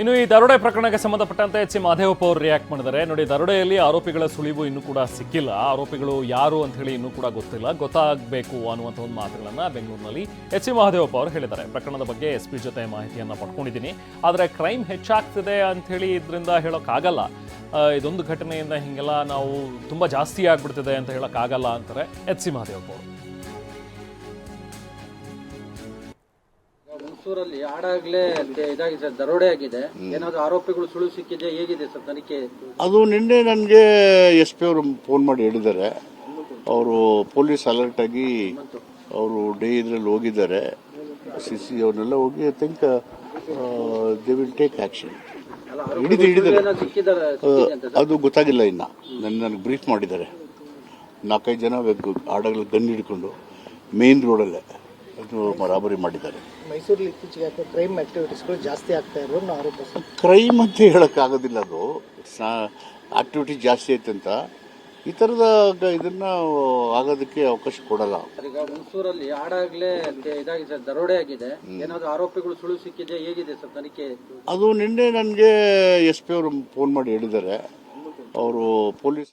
ಇನ್ನು ಈ ದರೋಡೆ ಪ್ರಕರಣಕ್ಕೆ ಸಂಬಂಧಪಟ್ಟಂತೆ ಎಚ್ ಮಹದೇವಪ್ಪ ಅವರು ರಿಯಾಕ್ಟ್ ಮಾಡಿದ್ದಾರೆ. ನೋಡಿ, ದರೋಡೆಯಲ್ಲಿ ಆರೋಪಿಗಳ ಸುಳಿವು ಇನ್ನೂ ಕೂಡ ಸಿಕ್ಕಿಲ್ಲ. ಆರೋಪಿಗಳು ಯಾರು ಅಂತ ಹೇಳಿ ಇನ್ನೂ ಕೂಡ ಗೊತ್ತಿಲ್ಲ. ಗೊತ್ತಾಗಬೇಕು ಅನ್ನುವಂಥ ಒಂದು ಮಾತುಗಳನ್ನ ಬೆಂಗಳೂರಿನಲ್ಲಿ ಎಚ್ ಮಹದೇವಪ್ಪ ಅವರು ಹೇಳಿದ್ದಾರೆ. ಪ್ರಕರಣದ ಬಗ್ಗೆ SP ಜೊತೆ ಮಾಹಿತಿಯನ್ನ ಪಡ್ಕೊಂಡಿದ್ದೀನಿ, ಆದರೆ ಕ್ರೈಮ್ ಹೆಚ್ಚಾಗ್ತಿದೆ ಅಂತ ಹೇಳಿ ಇದರಿಂದ ಹೇಳೋಕ್ಕಾಗಲ್ಲ. ಇದೊಂದು ಘಟನೆಯಿಂದ ಹಿಂಗೆಲ್ಲ ನಾವು ತುಂಬಾ ಜಾಸ್ತಿ ಆಗ್ಬಿಡ್ತಿದೆ ಅಂತ ಹೇಳೋಕ್ಕಾಗಲ್ಲ ಅಂತಾರೆ ಎಚ್ ಮಹದೇವಪ್ಪ ಅವರು. ಹುಣಸೂರಲ್ಲಿ ಆಡಾಗ್ಲೇ ಇದಾಗಿದೆ ಸರ್, ದರೋಡೆ ಆಗಿದೆ. ಏನಾದ್ರು ಆರೋಪಿಗಳು ಸುಳಿವು ಸಿಕ್ಕಿದೆ, ಹೇಗಿದೆ ಸರ್ ತನಿಖೆ? ಅದು ನಿನ್ನೆ ನನಗೆ SP ಅವರು ಫೋನ್ ಮಾಡಿ ಹೇಳಿದ್ದಾರೆ. ಅವರು ಪೊಲೀಸ್ ಅಲರ್ಟ್ ಆಗಿ ಅವರು ಇದ್ರಲ್ಲಿ ಹೋಗಿದ್ದಾರೆ. CC ಅವ್ರನ್ನೆಲ್ಲ ಹೋಗಿ I think they will take action. ಹಿಡಿದಿದ್ದಾರೆ, ಅದು ಗೊತ್ತಾಗಿಲ್ಲ ಇನ್ನ. ನನಗೆ ಬ್ರೀಫ್ ಮಾಡಿದ್ದಾರೆ. 4-5 ಜನ ಆಡಾಗಲೇ ಗನ್ ಹಿಡ್ಕೊಂಡು ಮೇನ್ ರೋಡಲ್ಲೇ ಅದು ಬರಾಬರಿ ಮಾಡಿದ್ದಾರೆ. ಮೈಸೂರಲ್ಲಿ ಇತ್ತೀಚೆಗೆ ಕ್ರೈಮ್ ಆಕ್ಟಿವಿಟೀಸ್ಗಳು ಜಾಸ್ತಿ ಆಗ್ತಾ ಇರೋದು ಆರೋಪ. ಕ್ರೈಮ್ ಅಂತ ಹೇಳೋಕ್ಕಾಗೋದಿಲ್ಲ, ಅದು ಆಕ್ಟಿವಿಟಿ ಜಾಸ್ತಿ ಐತೆ ಅಂತ. ಈ ಥರದ ಇದನ್ನ ಆಗೋದಕ್ಕೆ ಅವಕಾಶ ಕೊಡಲ್ಲ. ಈಗ ಹುಣಸೂರಲ್ಲಿ ಆಡಾಗ್ಲೇ ಇದಾಗಿದೆ ಸರ್, ದರೋಡೆ ಆಗಿದೆ. ಏನಾದ್ರು ಆರೋಪಿಗಳು ಸುಳಿವು ಸಿಕ್ಕಿದೆ, ಹೇಗಿದೆ ಸರ್ ತನಿಖೆ? ಅದು ನಿನ್ನೆ ನನಗೆ SP ಅವರು ಫೋನ್ ಮಾಡಿ ಹೇಳಿದ್ದಾರೆ. ಅವರು ಪೊಲೀಸ್